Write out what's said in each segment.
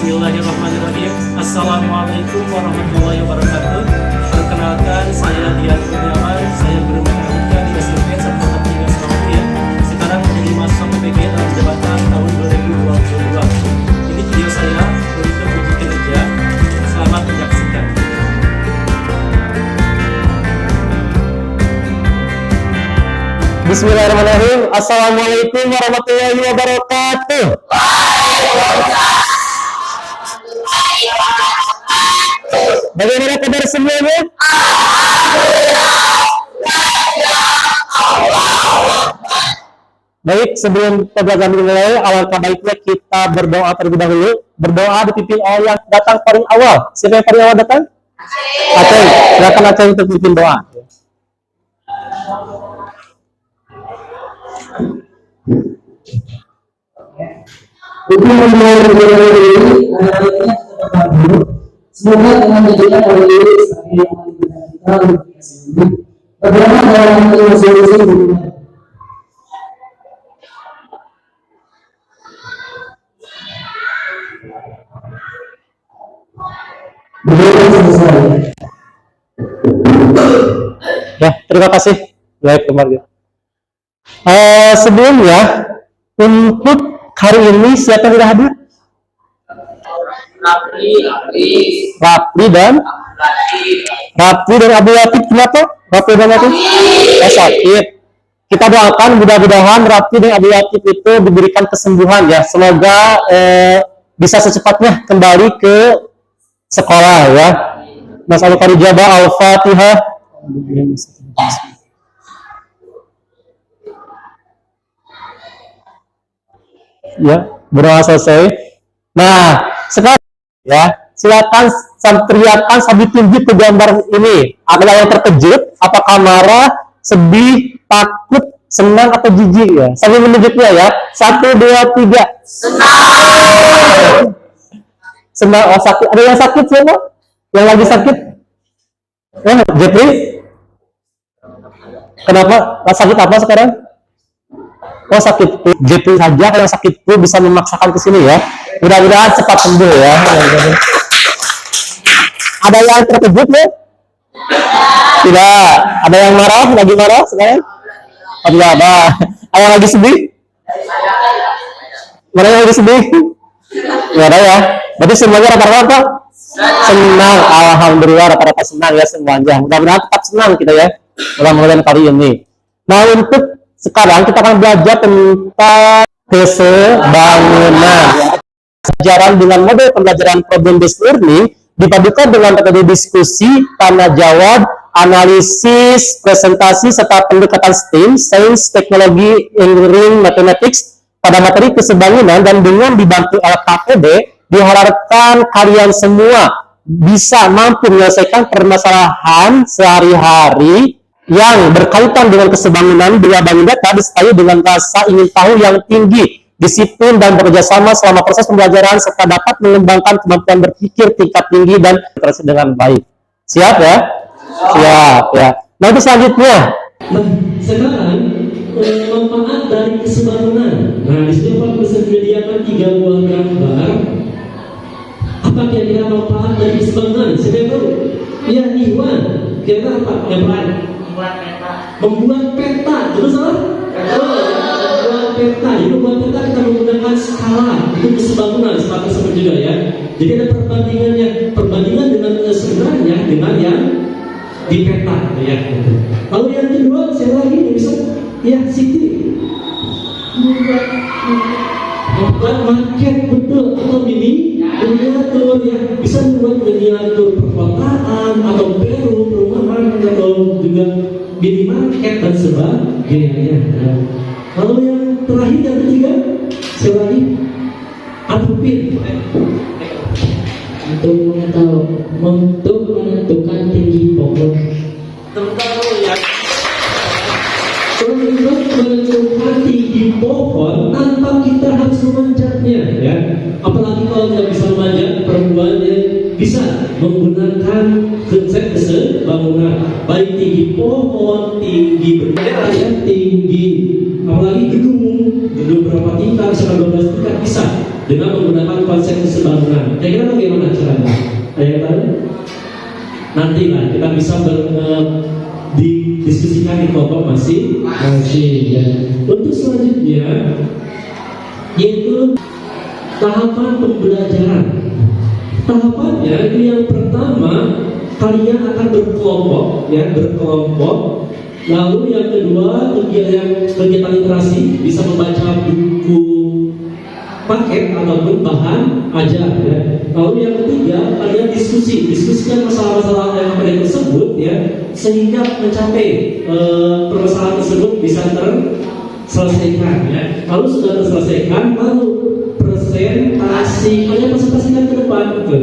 Bismillahirrahmanirrahim. Assalamualaikum warahmatullahi wabarakatuh. Perkenalkan, saya Dian Kurniawan. Saya guru matematika di SMP Serta 3 Surabaya. Sekarang menjadi mahasiswa PPG dalam jabatan tahun 2022. Ini video saya untuk uji kinerja. Selamat menyaksikan. Bismillahirrahmanirrahim. Assalamualaikum warahmatullahi wabarakatuh. Bagaimana kabar semuanya? Baik, sebelum pembelajaran dimulai, alangkah baiknya kita berdoa terlebih dahulu. Berdoa dipimpin oleh yang datang paling awal. Siapa yang paling awal datang? Aceh. Silakan Aceh untuk pimpin doa. Semoga dengan menjadikan oleh diri sebagai yang kita berdoa dalam solusi dunia. Ya, terima kasih. Baik, kembali. Sebelumnya, untuk hari ini siapa yang sudah hadir? Rapli dan Abu Latif. Kenapa? Rapli dan Abu Latif sakit. Kita doakan mudah-mudahan Rapli dan Abu Latif itu diberikan kesembuhan ya. Semoga bisa secepatnya kembali ke sekolah ya. Mas Al-Farijabah Al-Fatihah. Ya, berdoa selesai. Nah, sekarang ya, silakan teriakan sambil tunjuk ke gambar ini. Ada yang terkejut, apakah marah, sedih, takut, senang atau jijik ya? Sambil menunjuknya ya. 1, 2, 3. Senang. Senang. Oh, sakit. Ada yang sakit siapa? Yang lagi sakit? Jepri? Kenapa? Sakit apa sekarang? Oh, sakit flu. Jepri saja kalau sakit flu bisa memaksakan ke sini ya. Mudah-mudahan cepat sembuh ya. Ada yang terkejut ya? Tidak. Ada yang marah? Lagi marah sekarang? Oh, tidak ada. Ada yang lagi sedih? Mana yang lagi sedih? Tidak ada ya. Berarti semuanya rata-rata senang. Alhamdulillah rata-rata senang ya semuanya. Mudah-mudahan tetap senang kita ya. Mudah-mudahan kali ini. Nah, untuk sekarang kita akan belajar tentang kesebangunan. Pelajaran dengan model pembelajaran problem based learning dipadukan dengan metode diskusi, tanya jawab, analisis, presentasi serta pendekatan STEM, Science, Teknologi, Engineering, Mathematics pada materi kesebangunan, dan dengan dibantu alat KPD diharapkan kalian semua bisa mampu menyelesaikan permasalahan sehari-hari yang berkaitan dengan kesebangunan bila bangun data disertai dengan rasa ingin tahu yang tinggi, disiplin dan bekerja sama selama proses pembelajaran, serta dapat mengembangkan kemampuan berpikir tingkat tinggi dan berinteraksi dengan baik. Siap ya? Siap ya. Nanti selanjutnya. Nah, sekarang manfaat dari kesebangunan. Nah, di sini Pak bisa menyediakan 3 buah gambar. Apa kira-kira manfaat dari kesebangunan? Siapa tahu? Ya, Iwan. Kira-kira apa? Membuat peta, betul salah? Membuat peta, jadi membuat peta kita menggunakan skala, itu kesebangunan seperti sebut juga ya. Jadi ada perbandingannya, perbandingan dengan sebenarnya dengan yang di peta ya. Lalu yang kedua, saya lagi bisa ya Siti membuat market betul atau miniatur ya, bisa membuat miniatur perkotaan atau perumahan atau juga minimarket dan sebagainya. Lalu yang terakhir yang ketiga, saya lagi Adupin untuk menentukan tinggi pohon. Untuk menentukan tinggi pohon tanpa kita harus memanjatnya ya. Apalagi kalau tidak bisa memanjat, perempuannya bisa menggunakan konsep kesebangunan, baik tinggi pohon, tinggi bendera yang tinggi, apalagi gedung berapa tingkat, 12 tingkat bisa. dengan menggunakan konsep kesebangunan. Kira-kira bagaimana caranya? Ada yang tahu? Nanti lah kita bisa didiskusikan di kelompok masing ya. Untuk selanjutnya yaitu tahapan pembelajaran. Tahapannya itu yang pertama kalian akan berkelompok ya, berkelompok. Lalu yang kedua kegiatan literasi, bisa membaca buku paket ataupun bahan ajar ya. Lalu yang ketiga kalian diskusikan masalah-masalah yang kalian tersebut ya, sehingga mencapai permasalahan tersebut bisa terselesaikan ya. Lalu sudah terselesaikan, lalu presentasi, kalian presentasikan ke depan gitu.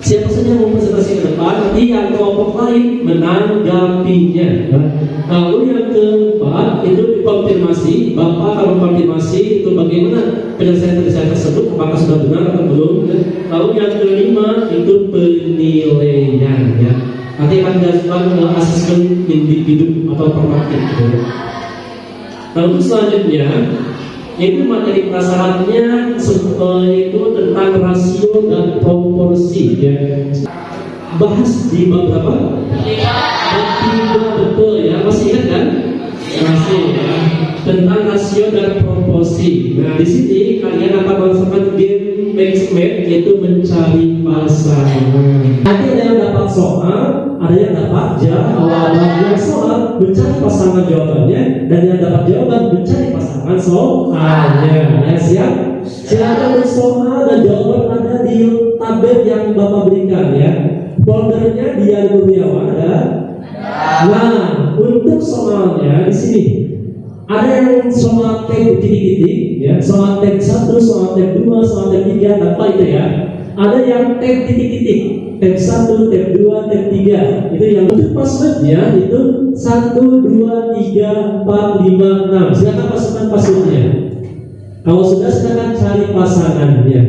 Siapa saja mau presentasi ke depan, nanti yang kelompok lain menanggapinya ya. Lalu yang keempat itu dikonfirmasi, Bapak kalau konfirmasi itu bagaimana penyelesaian tersebut, apakah sudah benar atau belum ya. Lalu yang kelima itu penilaian ya. Nanti akan dilakukan asesmen individu atau formatif gitu. Lalu selanjutnya itu materi prasyaratnya itu tentang rasio dan proporsi ya. Bahas di bab berapa? Bab 3 betul ya, masih ingat kan? Masih ya. Tentang rasio dan proporsi. Nah di sini kalian akan melaksanakan game matchmate, yaitu mencari pasangan. Nanti ada yang dapat soal, ada yang dapat jawabannya soal, mencari pasangan jawabannya, dan yang dapat jawaban mencari pasangan soalnya. Ya, siap? Silakan soal dan jawaban ada di tabel yang Bapak berikan ya. Foldernya Dian Kurniawan ada. Nah, untuk soalnya di sini ada yang soal tab titik-titik ya, soal tab 1, soal tab 2, soal tab 3, apa itu ya? Ada yang tab titik-titik, tab 1, tab 2, tab 3. Itu yang untuk passwordnya itu 1, 2, 3, 4, 5, 6. Silakan masukkan passwordnya. Kalau sudah silakan cari pasangannya.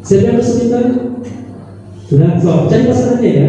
Siapa yang kesulitan? Sudah, so, cari pasangannya ya.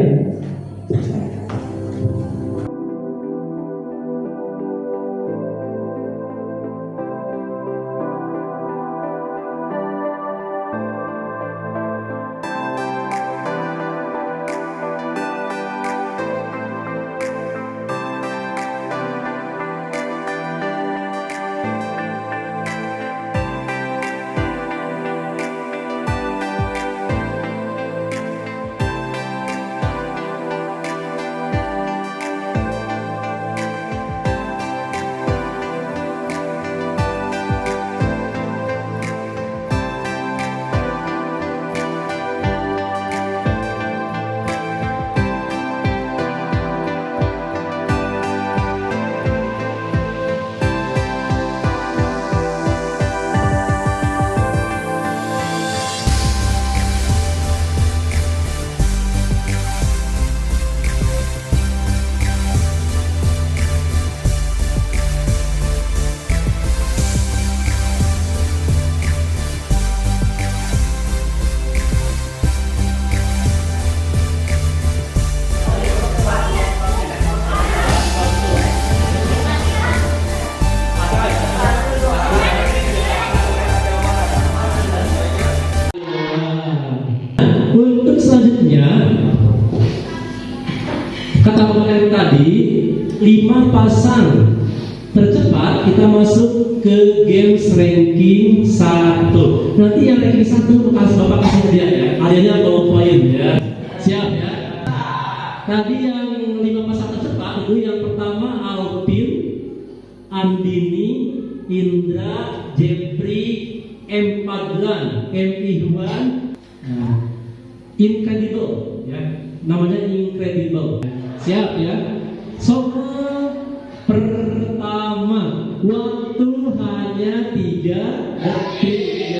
Untuk selanjutnya kata kemarin tadi 5 pasang tercepat, kita masuk ke games ranking 1. Nanti yang ranking 1 kasih Bapak kasih hadiah ya, hadiahnya bawa poin ya. Siap ya. Tadi yang 5 pasang tercepat itu yang pertama Alpin, Andini, Indra, Jeffrey, M. Padlan, M. Ihwan, Incredible ya, namanya Incredible. Siap ya. Soal pertama, waktu hanya 3 detik.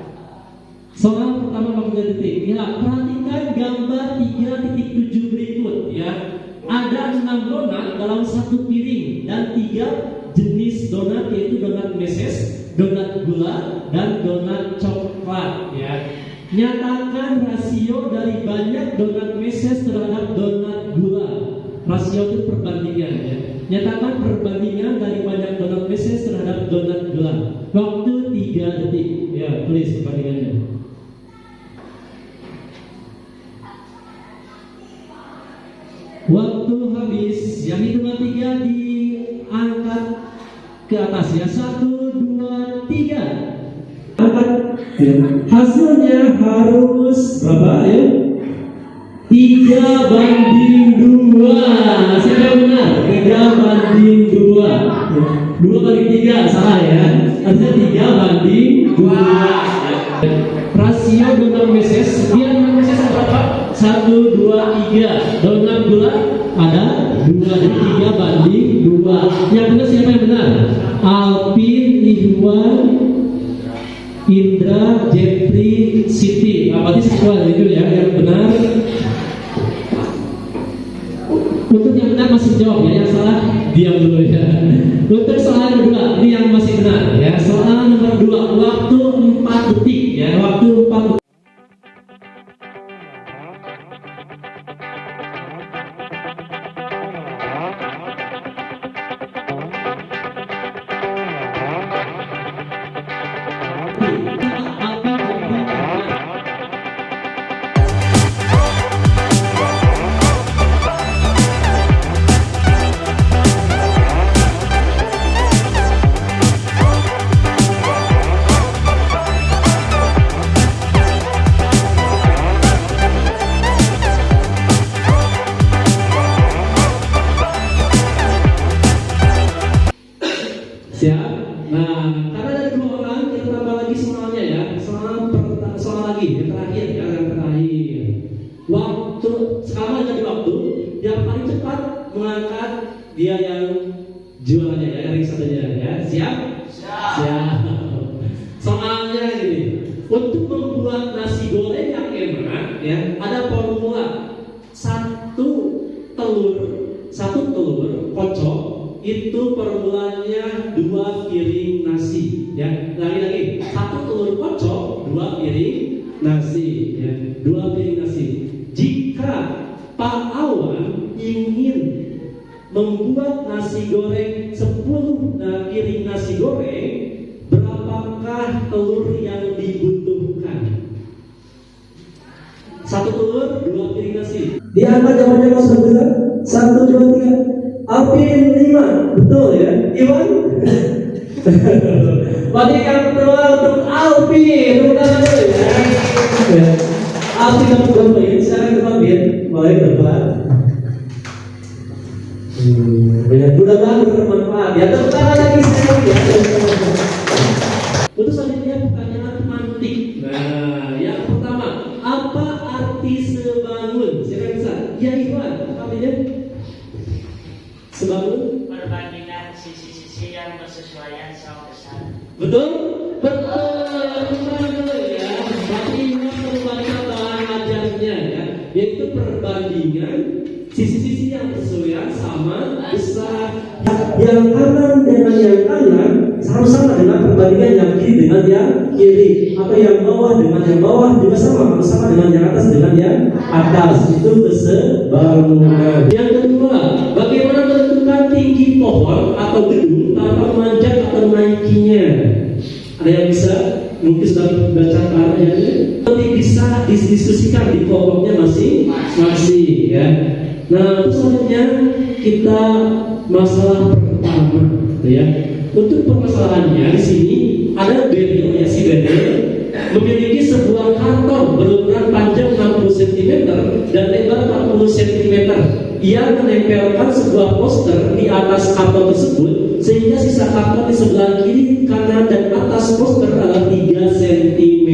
Soal pertama waktu 3 detik. Ya, perhatikan gambar 3.7 berikut ya. Ada 6 donat dalam satu piring dan 3 jenis donat, yaitu donat meses, donat gula, dan donat coklat ya. Nyatakan rasio dari banyak donat meses terhadap donat gula. Rasio itu perbandingan ya. Nyatakan perbandingan dari banyak donat meses terhadap donat gula. Waktu 3 detik. Ya, tulis perbandingannya. Waktu habis. Yang hitungan 3 diangkat ke atas ya. 1, 2, 3. Angkat. Hasilnya harus berapa ya? 3:2. Siapa yang benar? 3:2. 2/3 salah ya. Artinya 3:2. Rasio donor meses, dia donor meses berapa? 1, 2, 3. Donor gula ada 2, jadi 3:2. Yang benar siapa yang benar? Alvin, Ihwan, Indra, Jeffrey, Siti. Berarti sesuai itu ya yang benar. Untuk yang benar masih jawab ya, yang salah diam dulu ya. Untuk soal kedua, ini yang masih benar ya. Soal nomor 2, waktu 4 detik ya, waktu 4 detik. Siap? Nah, karena ada 2 orang, kita tambah lagi soalnya ya. Soal lagi, yang terakhir ya, yang terakhir. Waktu, sekarang jadi waktu, yang paling cepat mengangkat dia yang jualannya ya, yang satunya ya. Siap? Siap. Soalnya gini, untuk membuat nasi goreng yang enak ya, ada formula. Satu telur kocok itu formulanya 2 piring nasi ya. Lagi 1 telur kocok 2 piring nasi ya. 2 piring nasi. Jika Pak Awan ingin membuat nasi goreng 10 piring nasi goreng, berapakah telur yang dibutuhkan? 1 telur 2 piring nasi. Diangkat jawabannya Mas Benar. 1, 2, 3. Alvin 5, betul ya? Iwan? Berarti yang kedua untuk Alvin, bukan dulu ya. Alvin dapat berapa ya? Sekarang berapa ya? Boleh berapa? Mudah-mudahan bermanfaat. Ya, tepuk tangan lagi sekali ya. Untuk selanjutnya pertanyaan mantik. Nah, yang pertama, apa arti sebangun? Siapa bisa? Ya Iwan, apa artinya? Sebangun perbandingan sisi-sisi yang bersesuaian sama besar. betul? Betul ya. Berarti ini perbandingan bahan ajarnya ya, yaitu perbandingan sisi-sisi yang bersesuaian sama besar. Yang kanan dengan yang kanan sama-sama dengan perbandingan yang kiri dengan yang kiri, atau yang bawah dengan yang bawah juga sama dengan yang atas dengan yang atas. Itu kesebangunan. Yang kedua, bagaimana menentukan tinggi pohon atau gedung tanpa memanjat atau menaikinya? Ada yang bisa? Mungkin sudah baca ayatnya. Nanti bisa didiskusikan di kelompoknya masing-masing ya. Nah, selanjutnya kita masalah pertama ya. Untuk permasalahannya di sini ada bedil ya, si bedil memiliki sebuah karton berukuran panjang 60 cm dan lebar 40 cm. Ia menempelkan sebuah poster di atas karton tersebut sehingga sisa karton di sebelah kiri, kanan, dan atas poster adalah 3 cm.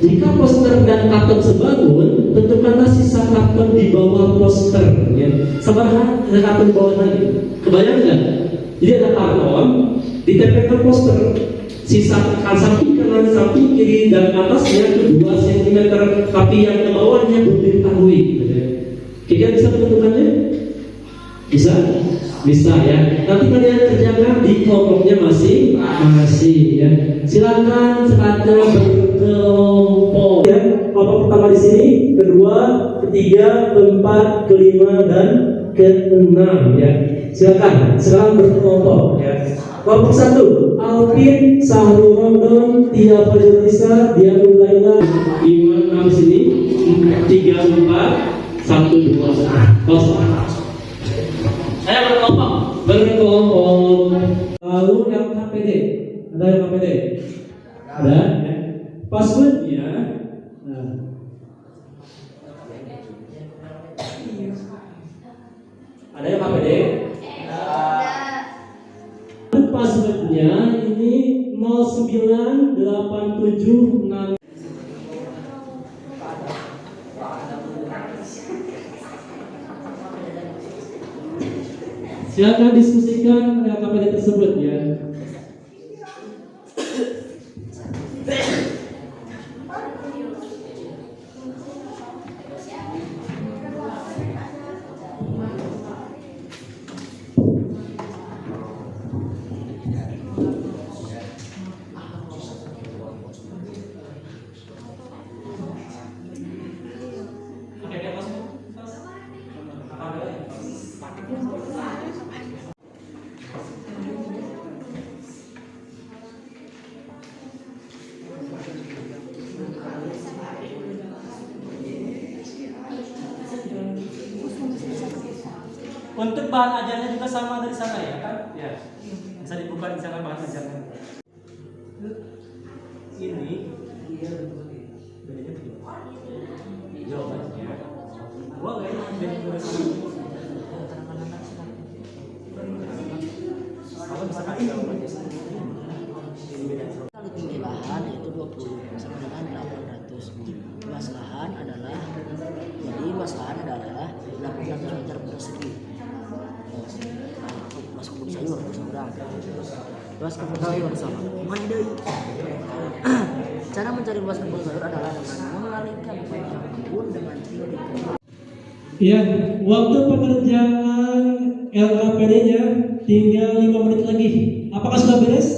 Jika poster dan karton sebangun, tentukanlah sisa karton di bawah poster. Ya. Seberapa karton di bawah tadi? Kebayang nggak? Jadi ada karton, ditempelkan poster, sisa samping kanan, samping kiri, dan atasnya itu 2 cm, tapi yang ke bawahnya belum diketahui. Kira-kira bisa menentukannya? Bisa? Bisa ya. Nanti kalian kerjakan di kelompoknya masing-masing ya. Silakan sekarang berkelompok ya. Kelompok pertama di sini, kedua, ketiga, keempat, kelima, dan keenam ya. Silakan sekarang berkelompok ya. Kelompok 1, Alvin, Sahrul Ramadan, Tia Fajrulisa, Dian Laila, Iman nama sini 3, 4, 1, 2, kosong. Saya berkelompok. Berkelompok. Lalu LKPD, ada LKPD? Ada. Ya. Passwordnya. Nah. Ada LKPD? Passwordnya ini 09876. Silakan diskusikan LKPD tersebut ya. Untuk bahan ajarnya juga sama dari sana ya kan? Ya. Bisa dibuka di sana bahan ajarnya. Ini bedanya begini. Jawabannya. Gua kayaknya beda dari sana. Kalau misalkan jawabannya Kalau tinggi lahan itu 20 sama dengan 800. Luas lahan adalah adalah 800 meter persegi. Luas kebun sayur seberang. Luas kebun sayur sama. Mana deui? Cara mencari luas kebun sayur adalah dengan mengalihkan panjang kebun dengan tinggi kebun. Ya, waktu pengerjaan LKPD-nya tinggal 5 menit lagi. Apakah sudah beres?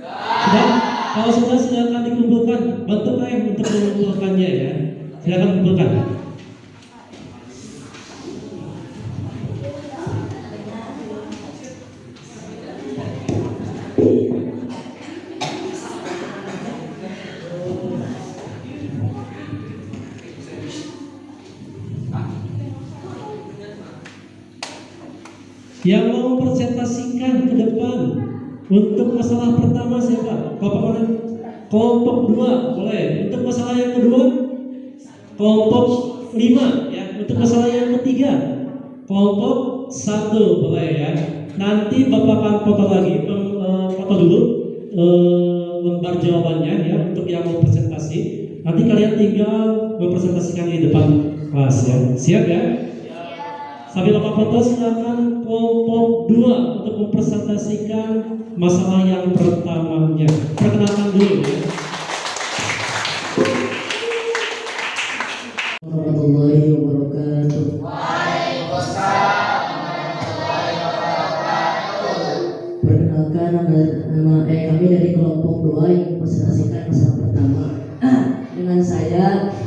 Sudah? Kalau sudah, silakan dikumpulkan. Bantu saya untuk mengumpulkannya ya. Silakan kumpulkan. Yang mau presentasikan ke depan untuk masalah pertama siapa? Kelompok 2 boleh. Untuk masalah yang kedua kelompok 5 ya. Untuk masalah yang ketiga kelompok 1 boleh ya. Nanti Bapak akan foto lagi, foto dulu lembar jawabannya ya untuk yang mau presentasi. Nanti kalian tinggal mempresentasikan di depan kelas ya. Siap ya? Sambil Bapak foto, silakan kelompok 2 untuk mempresentasikan masalah yang pertamanya. Perkenalkan dulu ya. Warahmatullahi wabarakatuh. Perkenalkan nama kami dari kelompok 2 yang mempresentasikan masalah pertama. Dengan saya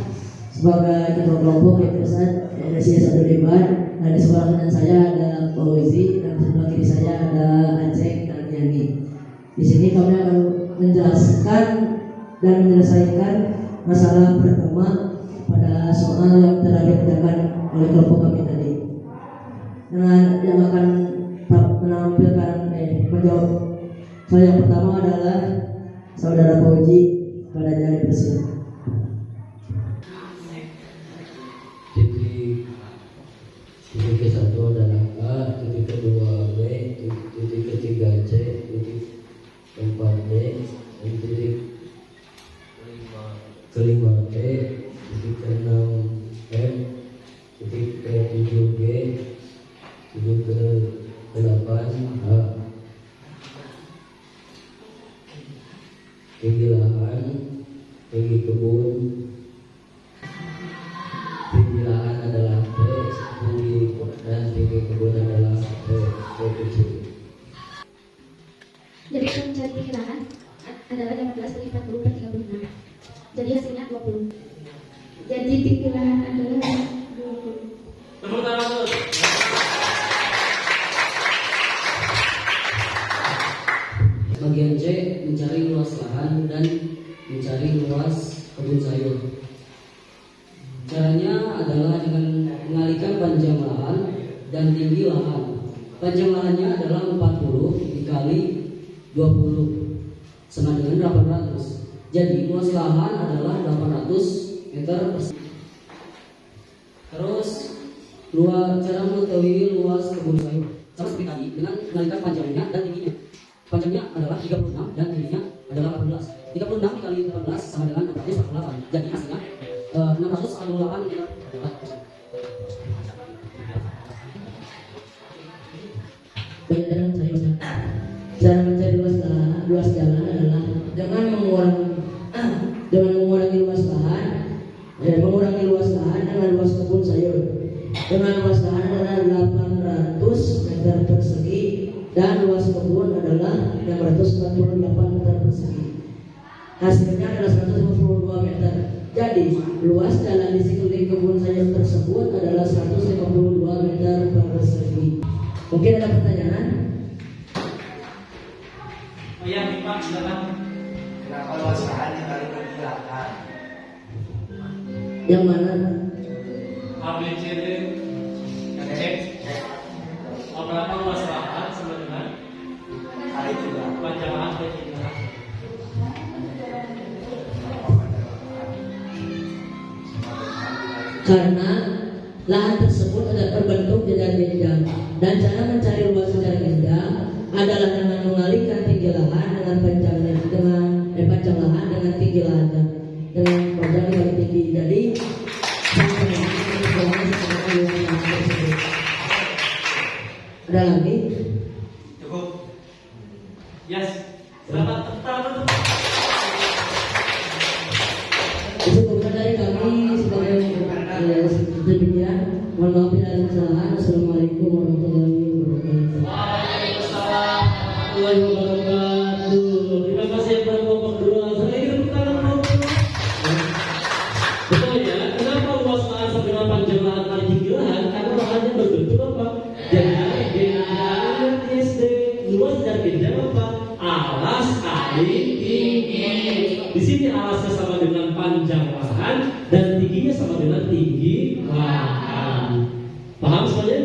sebagai ketua kelompok yang present Indonesia Satu Debat. Nah, di sebelah kanan saya ada Fauzi dan di sebelah kiri saya ada Aceh dan Yani. Di sini kami akan menjelaskan dan menyelesaikan masalah pertama pada soal yang telah dikerjakan oleh kelompok kami tadi. Dengan yang akan menampilkan menjawab soal yang pertama adalah saudara Fauzi pada Yani Persib. Titik ke-1 adalah A, titik ke-2 B, titik ke-3 C, titik ke-4 D, dan titik ke-5 E, titik ke-6 M, titik ke-7 G, titik ke-8 H. Tinggi lahan, tinggi kebun, tinggi lahan adalah P, dan tinggi kebun adalah P kecil. Jadi kita mencari tinggi lahan adalah 15 bagi 40 per 36. Jadi hasilnya 20. Jadi tinggi lahan adalah 20. Tepuk tangan dulu. Bagian C mencari luas kebun sayur. Caranya adalah dengan mengalihkan panjang lahan dan tinggi lahan. Panjang lahannya adalah 40 dikali 20 sama dengan 800. Jadi luas lahan adalah 800 meter persegi. Terus cara mengetahui luas kebun sayur sama seperti tadi dengan mengalihkan panjangnya dan tingginya. Panjangnya adalah 36 dan tingginya adalah 18. 36 dikali 18 sama dengan 648. Jadi hasilnya 648 meter. Penjelasan saya Ustaz. Cara mencari luas jalan adalah dengan mengurangi luas lahan, mengurangi luas lahan dengan luas kebun sayur. Dengan luas lahan adalah 800 meter persegi dan luas kebun adalah 648 meter persegi. Hasilnya adalah 152 meter. Jadi luas jalan di sekeliling kebun sayur tersebut adalah 152 meter persegi. Mungkin ada pertanyaan? Oh ya, Pak, silakan. Kenapa luas lahan dikali perkiraan? Yang mana? ABCD cek. Berapa luas lahan sama dengan Kali 3. panjang lahan kali 3. Karena lahan tersebut ada berbentuk jenjang dan cara mencari luas secara jenjang adalah dengan mengalihkan tinggi lahan dengan panjang lahan dengan tinggi lahan dengan panjang dikali tinggi. Jadi ada lagi? Cukup. Yes. Selamat tetap. Disebutkan dari kami sebagai demikian. Mohon maaf bila ada kesalahan. Assalamualaikum warahmatullahi wabarakatuh. Waalaikumsalam warahmatullahi wabarakatuh. Terima kasih kepada Bapak Guru. Saya ingin tangan betul ya. Kenapa luas lahan sama dengan panjang lahan kali tinggi lahan? Karena lahannya berbentuk apa? Dengan SD. Luas dan jenjang apa? Alas kali tinggi. Di sini alasnya sama dengan panjang lahan dan tingginya sama dengan tinggi lahan. Paham semuanya?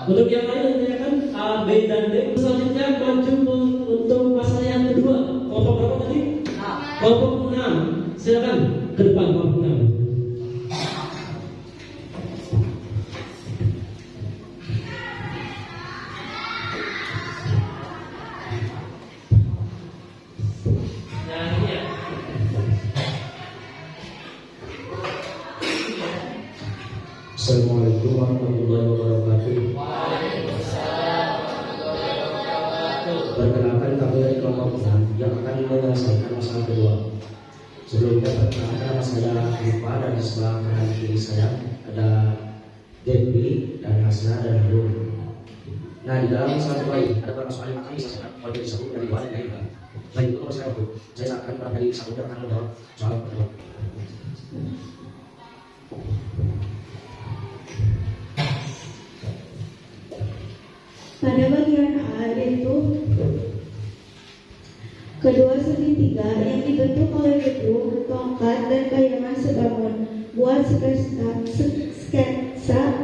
Untuk yang lain tanyakan A, B, dan D. Selanjutnya maju untuk masalah yang kedua. Kelompok berapa tadi? Kelompok 6. Silakan ke depan kelompok 6. Assalamualaikum warahmatullahi wabarakatuh. Perkenalkan kami dari kelompok 6 yang akan menyelesaikan masalah kedua. Sebelumnya perkenalkan nama saya Lupa dan di sebelah kanan kiri saya ada Debbie dan Hasna dan Harun. Nah di dalam masalah kedua ini ada beberapa soal yang akan diselesaikan oleh dari satu dari dua dan dari tiga. Baik itu saya waktu saya akan pada dari satu dan akan menjawab soal kedua. Pada bagian A yaitu kedua segitiga yang dibentuk oleh gedung, tongkat, dan bayangan sebangun. Buat sketsa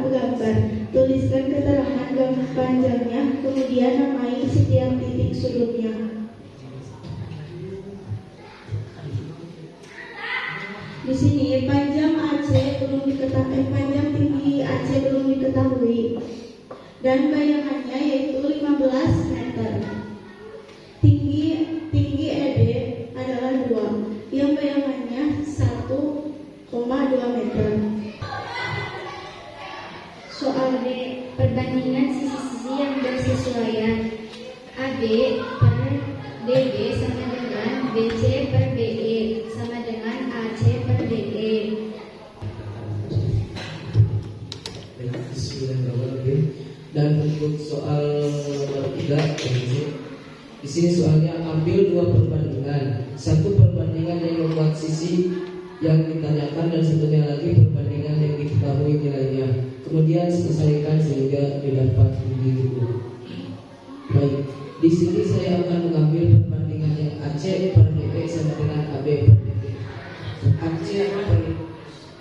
gambar. Tuliskan keterangan panjangnya, kemudian namai setiap titik sudutnya. Di sini panjang AC belum diketahui, panjang tinggi AC belum diketahui. Dan bayangannya yaitu 15 meter. Tinggi ED adalah 2, yang bayangannya 1,2 meter. Soal B, perbandingan sisi-sisi yang bersesuaian. AB per DB sama dengan BC per BE sama dengan AC per DE. Dan untuk soal nomor 3 di sini soalnya ambil dua perbandingan. Satu perbandingan yang membuat sisi yang ditanyakan dan satunya lagi perbandingan yang diketahui nilainya. Kemudian selesaikan sehingga didapat begitu. Baik, di sini saya akan mengambil perbandingan yang AC per DB sama dengan AB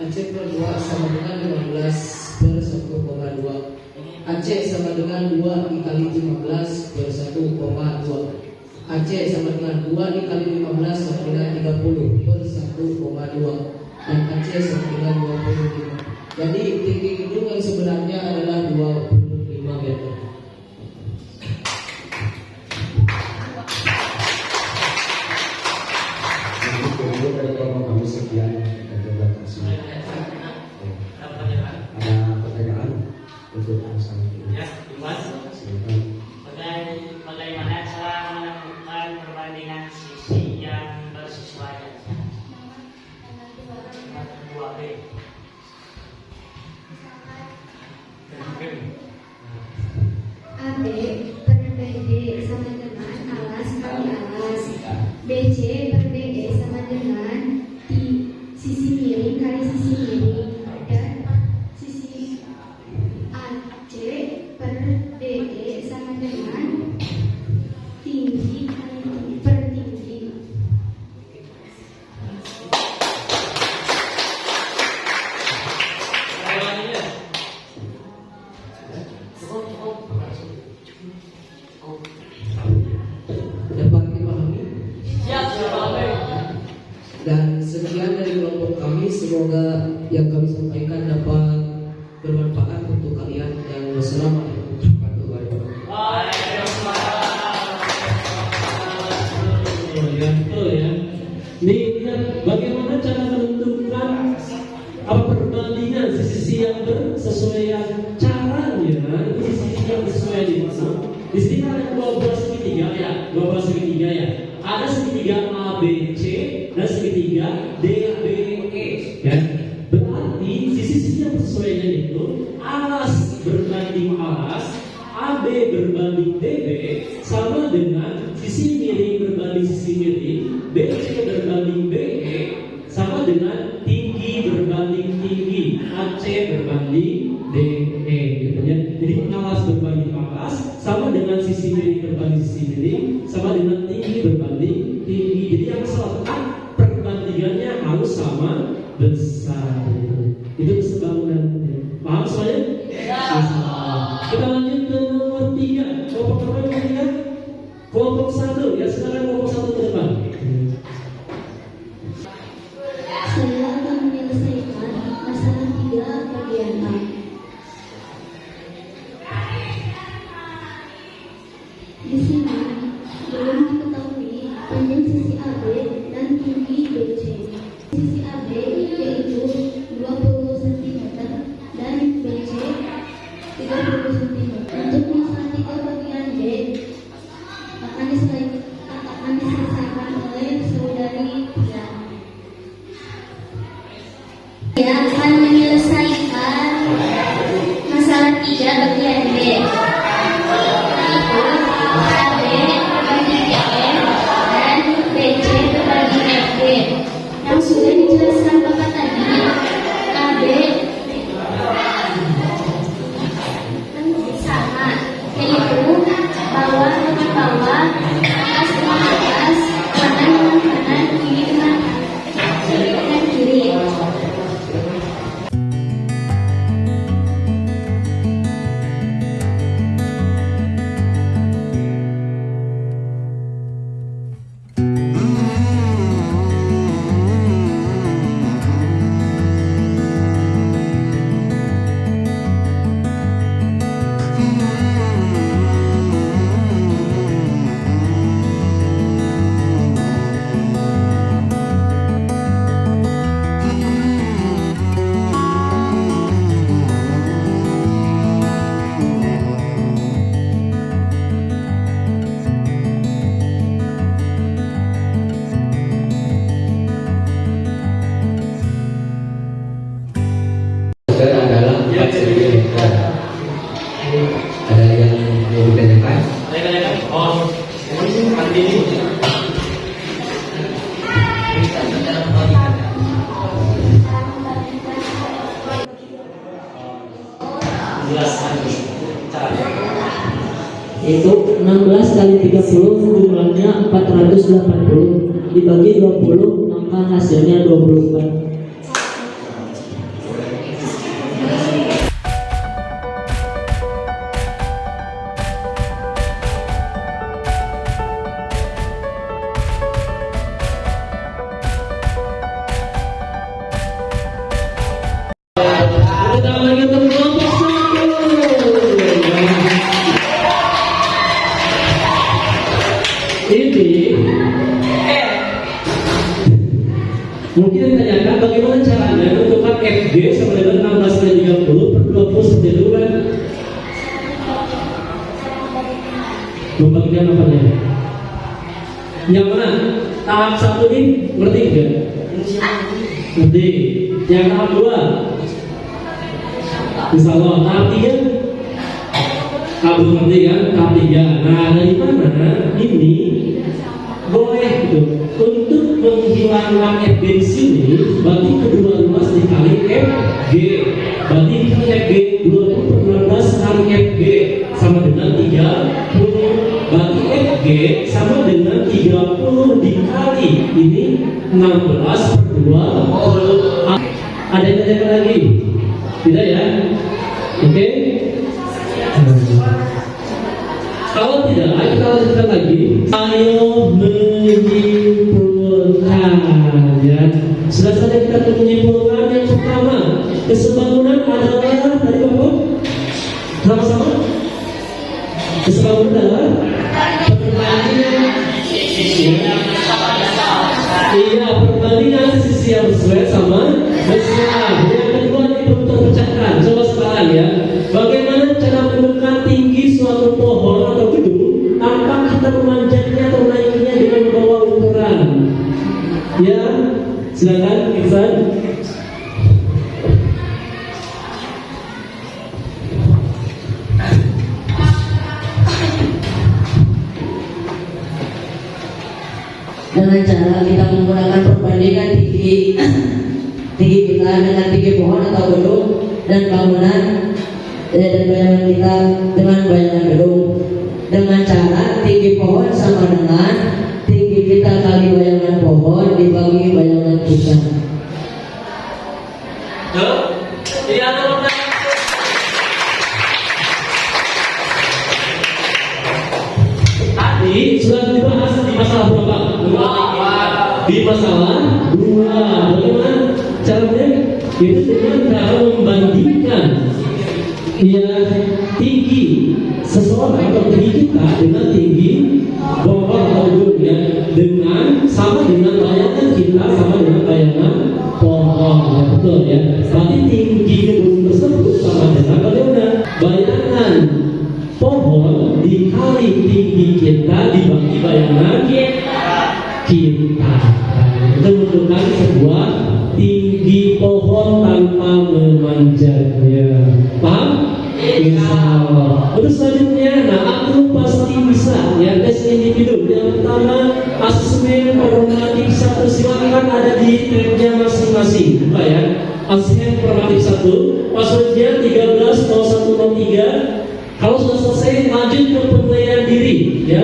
Aceh per 2 sama dengan 15 per 1,2. Aceh sama dengan 2 dikali 15 per 1,2. Aceh sama dengan 2 dikali 15 sama dengan 30 per 1,2. Dan Aceh sama dengan 25. Jadi tinggi gedung yang sebenarnya adalah 25 meter. Untuk dari kelompok kami sekian, terima kasih. Ada pertanyaan untuk masalah ini? Ya, Iwan. Silakan. Bagaimana cara menemukan perbandingan sisi yang bersesuaian? 2B. AB per BD sama dengan alas kali alas. BC per BE sama dengan sisi miring kali sisi miring. Dan sisi AC per DE sama dengan tinggi kali per tinggi. Dapat dipahami? Dan sekian dari kelompok kami, semoga yang kami sampaikan dapat bermanfaat untuk kalian, dan wassalamualaikum warahmatullahi wabarakatuh. Oh ya. Nih lihat bagaimana cara menentukan apa perbandingan sisi yang bersesuaian. Caranya itu sisi yang bersesuaian di mana? Di sini ada 12 segitiga ya, 12 segitiga ya. Ada segitiga ABC dan segitiga DBE ya. Berarti sisi-sisi yang bersesuaian itu alas berbanding alas, AB berbanding DB sama dengan sisi miring berbanding sisi miring, BC berbanding BE sama dengan tinggi berbanding tinggi, AC berbanding DE gitu ya. Jadi alas berbanding alas sama dengan sisi miring berbanding sisi miring sama dengan tinggi berbanding tinggi. Jadi yang selatan perbandingannya harus sama besar. Itu kesebangunan. Paham semuanya? Kita lanjut ke nomor 3. Kelompok berapa yang ketiga? Kelompok 1 ya. Sekarang kelompok 1 ke depan. Saya akan menyelesaikan masalah 3 bagian A. Di sini belum diketahui panjang sisi AB dan tinggi BC. Sisi AB yaitu 20 cm dan BC 30 cm. Untuk masalah 3 bagian B akan diselesaikan oleh saudari Tia. Saya akan menyelesaikan masalah 3 bagian B. AB berbagi BM dan BC berbagi FB. Yang sudah dijelaskan Bapak tadi, AB sama, yaitu bawah dengan bawah, atas dengan atas, kanan dengan kanan, kiri dengan kiri. Adalah 4 cm. Ada yang mau ditanyakan? Oh, nanti ini. Itu 16 kali 30 jumlahnya 480 dibagi 20 maka hasilnya 24. Mungkin ditanyakan bagaimana caranya menentukan FG sama dengan 16 kali 30 per 20 seperti itu kan? Membagikan apanya? Yang mana? Tahap 1 ini ngerti nggak? Ngerti. Yang tahap 2? Insya Allah. Tahap 3? Kamu ngerti kan? Tahap 3. Nah, dari mana ini boleh gitu untuk menghilangkan FG di sini, berarti kedua ruas dikali FG, berarti FG 20 per 16 kali FG sama dengan 30, berarti FG sama dengan 30 dikali ini 16 per 20. Ada yang tanyakan lagi? Tidak ya? Oke? Kalau tidak, kita lanjutkan lagi. Ayo menyimpulkan, ya. Sudah saja kita menyimpulkan yang pertama, kesebangunan adalah tadi apa? Sama-sama. Kesebangunan adalah perbandingan. Iya, perbandingan sisi yang sesuai sama besar. Yang kedua ini perlu terpecahkan. Coba sekarang ya. Bagaimana cara menemukan tinggi suatu pohon atau gedung tanpa kita memanjatnya atau menaiknya dengan membawa ukuran? Ya, silakan Iksan. Dengan cara kita menggunakan perbandingan tinggi kita dengan tinggi pohon atau gedung dan bangunan, dan bayangan kita dengan bayangan gedung, dengan cara tinggi pohon sama dengan tinggi kita kali bayangan pohon dibagi bayangan kita. Tidak ada pertanyaan. Tadi sudah dibahas di masalah berapa? Di masalah 2. Bagaimana caranya? Itu dengan cara membandingkan tinggi seseorang atau tinggi kita dengan tinggi pohon atau gedung, ya, dengan sama dengan bayangan kita sama dengan bayangan pohon, ya, betul ya. Berarti tinggi gedung tersebut sama dengan bagaimana? Bayangan pohon dikali tinggi kita dibagi bayangan kita. Itu menentukan sebuah tinggi pohon tanpa memanjatnya. Paham? Insyaallah. Untuk selanjutnya, aku pasti bisa ya, tes individu. Yang pertama, asesmen normatif 1 silakan ada di tabnya masing-masing, Pak ya. Asesmen normatif 1, passwordnya 130103. Kalau sudah selesai, lanjut ke penilaian diri ya.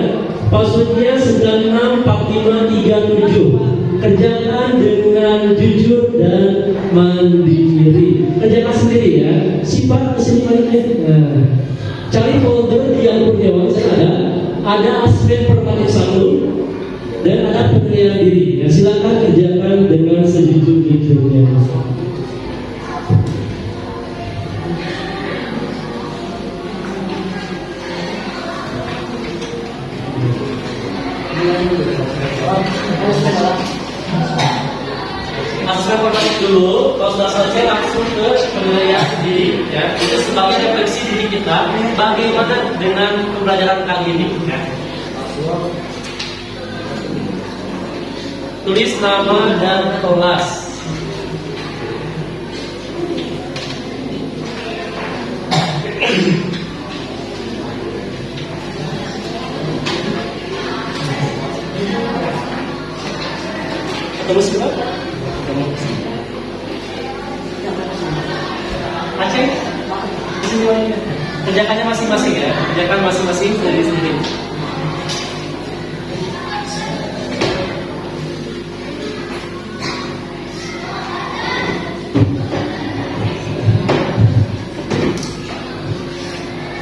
Passwordnya 964537. Kerjakan dengan jujur dan mandiri. Kerjakan sendiri ya. Sifat keseimbangannya. Nah, cari folder di yang Kurniawan saya ada asesmen normatif 1 dan ada penilaian diri. Ya, silakan kerjakan dengan sejujur-jujurnya. Asesmen formatif dulu, kalau sudah selesai langsung ke penilaian sendiri ya. Itu sebagai refleksi diri kita bagaimana dengan pembelajaran kali ini ya. Tulis nama dan kelas. Terus kita Aceh, kerjakannya masing-masing ya, kerjakan masing-masing dari sendiri.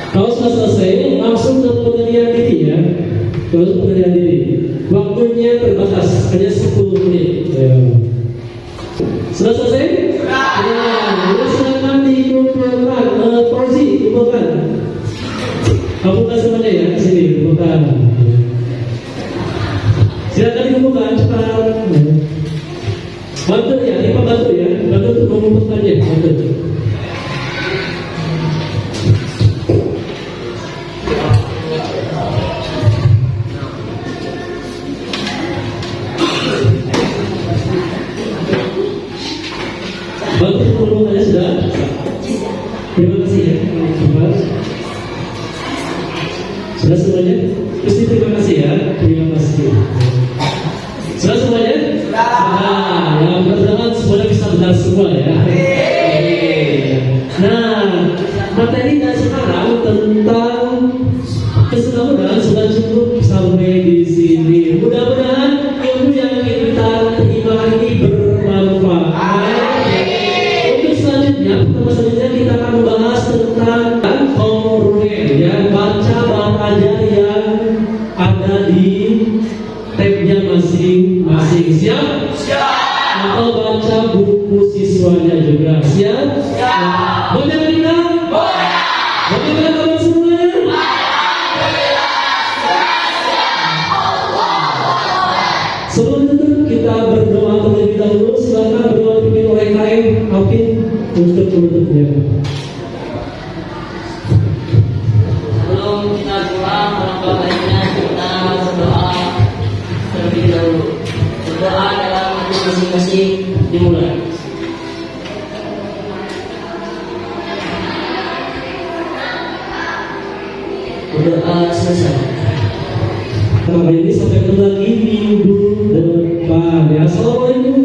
Kalau sudah selesai, langsung ke penilaian diri ya. Terus penilaian diri. Waktunya terbatas, hanya 10 menit. Ya. Sudah selesai? Ya, silakan dikumpulkan. Fauzi, kumpulkan. Kumpulkan semuanya ya, ke sini, kumpulkan. Silakan dikumpulkan, cepat. Bantu ya, Ipa bantu ya, bantu untuk mengumpulkannya, bantu. Bantu mengumpulkannya sudah. Terima kasih ya, Ipa. Sudah semuanya? Terus terima kasih ya, terima kasih. Sudah semuanya? Nah, yang pertama semuanya bisa benar semua ya. Nah, materinya sekarang tentang keselamatan sudah cukup sampai di sini. Mudah-mudahan ilmu yang kita terima ini bermanfaat. Untuk selanjutnya, pertama selanjutnya kita akan membahas tentang kongruen ya, baca ajar yang ada di tabnya masing-masing. Siap? Siap. Atau baca buku siswanya juga. Siap? Siap. Boleh kita? Boleh. Boleh kawan semua? Sebelum itu kita berdoa terlebih dahulu. Silakan berdoa dipimpin oleh KM Alvin untuk penutupnya. Sebelum kita pulang, alangkah baiknya kita berdoa terlebih dahulu. Berdoa dalam hati masing-masing dimulai. Berdoa selesai. Kali ini sampai ketemu lagi minggu depan ya. Assalamualaikum